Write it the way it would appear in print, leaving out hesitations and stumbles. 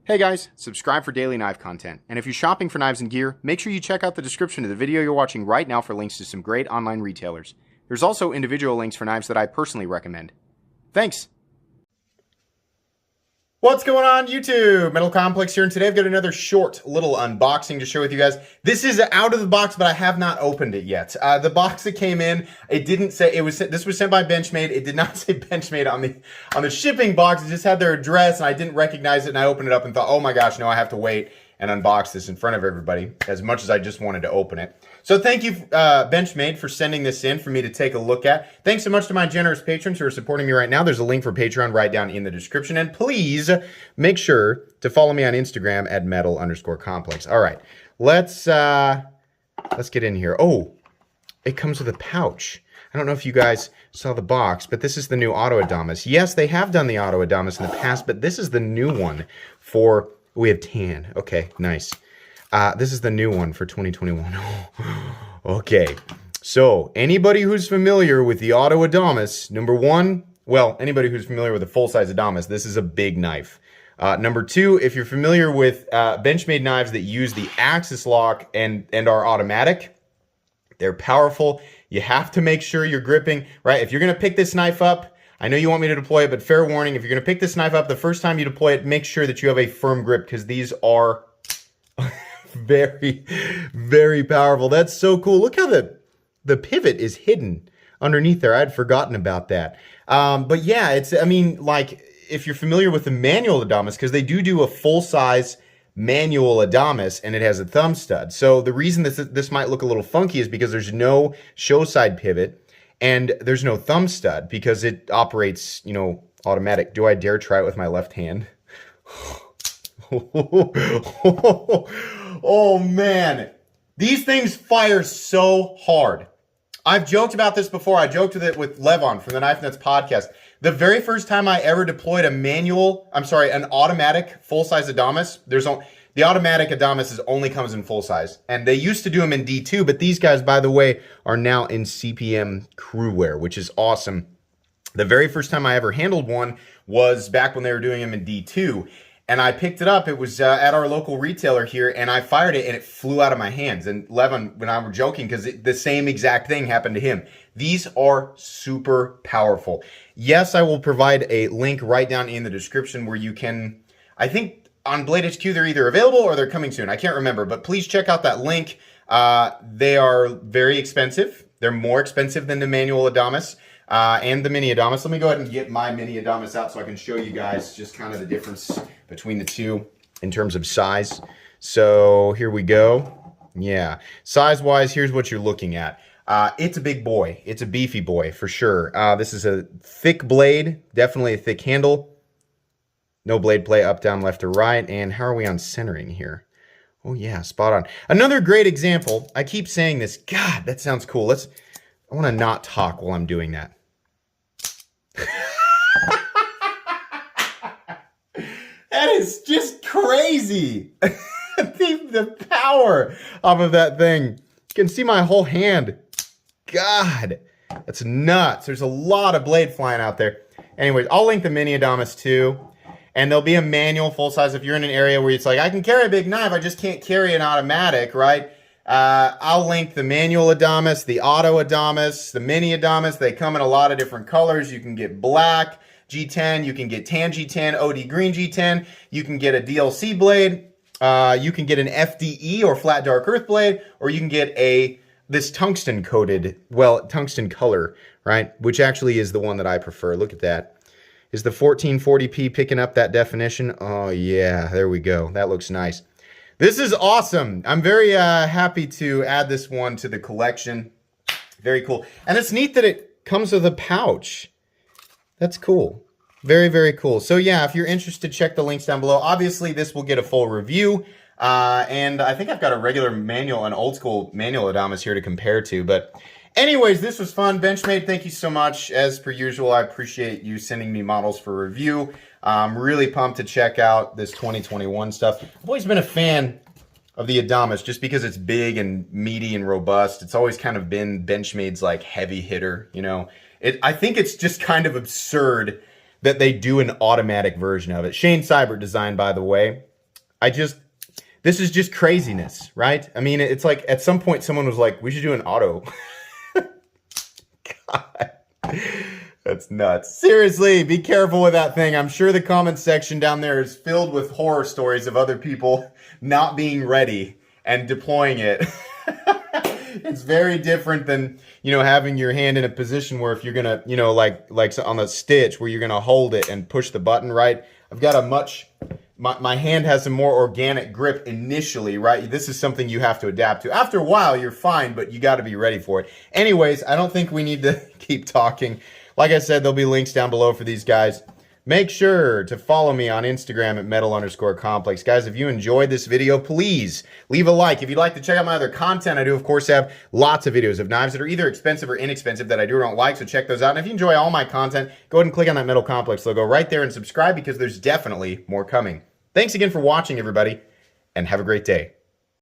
Hey guys, subscribe for daily knife content. And if you're shopping for knives and gear, make sure you check out the description of the video you're watching right now for links to some great online retailers. There's also individual links for knives that I personally recommend. Thanks! What's going on YouTube? Metal Complex here, and today I've got another short little unboxing to share with you guys. This is out of the box, but I have not opened it yet. The box that came in, it didn't say, this was sent by Benchmade. It did not say Benchmade on the shipping box. It just had their address, and I didn't recognize it, and I opened it up and thought, oh my gosh, no, I have to wait and unbox this in front of everybody, as much as I just wanted to open it. So thank you, Benchmade, for sending this in for me to take a look at. Thanks so much to my generous patrons who are supporting me right now. There's a link for Patreon right down in the description. And please make sure to follow me on Instagram at metal_complex. All right, let's get in here. Oh, it comes with a pouch. I don't know if you guys saw the box, but this is the new Auto Adamas. Yes, they have done the Auto Adamas in the past, but this is the new one for... We have tan. Okay, nice. This is the new one for 2021. Okay, so anybody who's familiar with the Auto Adamas, number one, well, anybody who's familiar with a full-size Adamas, this is a big knife. Number two, if you're familiar with Benchmade knives that use the axis lock and are automatic, they're powerful. You have to make sure you're gripping, right? If you're going to pick this knife up, I know you want me to deploy it, but fair warning, if you're going to pick this knife up, the first time you deploy it, make sure that you have a firm grip, because these are very, very powerful. That's so cool. Look how the pivot is hidden underneath there. I'd forgotten about that. But yeah, it's, I mean, like, if you're familiar with the manual Adamas, because they do a full-size manual Adamas, and it has a thumb stud. So the reason this might look a little funky is because there's no show side pivot, and there's no thumb stud because it operates, you know, automatic. Do I dare try it with my left hand? Oh man, these things fire so hard. I've joked about this before. I joked with Levon from the Knife Nuts podcast. The very first time I ever deployed an automatic full-size Adamas, the automatic Adamas only comes in full size. And they used to do them in D2, but these guys, by the way, are now in CPM crew wear, which is awesome. The very first time I ever handled one was back when they were doing them in D2. And I picked it up. It was at our local retailer here, and I fired it, and it flew out of my hands. And Levin, when I were joking, because the same exact thing happened to him. These are super powerful. Yes, I will provide a link right down in the description where you can, I think, on Blade HQ, they're either available or they're coming soon. I can't remember, but please check out that link. They are very expensive. They're more expensive than the manual Adamas and the mini Adamas. Let me go ahead and get my mini Adamas out so I can show you guys just kind of the difference between the two in terms of size. So here we go. Yeah, size-wise, here's what you're looking at. It's a big boy. It's a beefy boy for sure. This is a thick blade, definitely a thick handle. No blade play up, down, left, or right. And how are we on centering here? Oh yeah, spot on. Another great example. I keep saying this. God, that sounds cool. I want to not talk while I'm doing that. That is just crazy. The power off of that thing. You can see my whole hand. God, that's nuts. There's a lot of blade flying out there. Anyways, I'll link the mini Adamas too. And there'll be a manual full size if you're in an area where it's like, I can carry a big knife, I just can't carry an automatic, right? I'll link the manual Adamas, the auto Adamas, the mini Adamas. They come in a lot of different colors. You can get black G10, you can get tan G10, OD green G10, you can get a DLC blade, you can get an FDE or flat dark earth blade, or you can get this tungsten coated, well, tungsten color, right? Which actually is the one that I prefer. Look at that. Is the 1440p picking up that definition? Oh yeah, there we go. That looks nice. This is awesome. I'm very happy to add this one to the collection. Very cool. And it's neat that it comes with a pouch. That's cool. Very, very cool. So yeah, if you're interested, check the links down below. Obviously, this will get a full review. And I think I've got a regular manual, an old school manual Adamas here to compare to. But anyways, this was fun. Benchmade, thank you so much. As per usual, I appreciate you sending me models for review. I'm really pumped to check out this 2021 stuff. I've always been a fan of the Adamas just because it's big and meaty and robust. It's always kind of been Benchmade's like heavy hitter, you know. I think it's just kind of absurd that they do an automatic version of it. Shane Seibert design, by the way. This is just craziness, right? I mean, it's like at some point someone was like, we should do an auto. God, that's nuts. Seriously, be careful with that thing. I'm sure the comment section down there is filled with horror stories of other people not being ready and deploying it. It's very different than, having your hand in a position where if you're gonna, like on the stitch where you're gonna hold it and push the button, right? I've got my hand has a more organic grip initially, right? This is something you have to adapt to. After a while, you're fine, but you got to be ready for it. Anyways, I don't think we need to keep talking. Like I said, there'll be links down below for these guys. Make sure to follow me on Instagram at metal_complex. Guys, if you enjoyed this video, please leave a like. If you'd like to check out my other content, I do, of course, have lots of videos of knives that are either expensive or inexpensive that I do or don't like, so check those out. And if you enjoy all my content, go ahead and click on that Metal Complex logo right there and subscribe because there's definitely more coming. Thanks again for watching, everybody, and have a great day.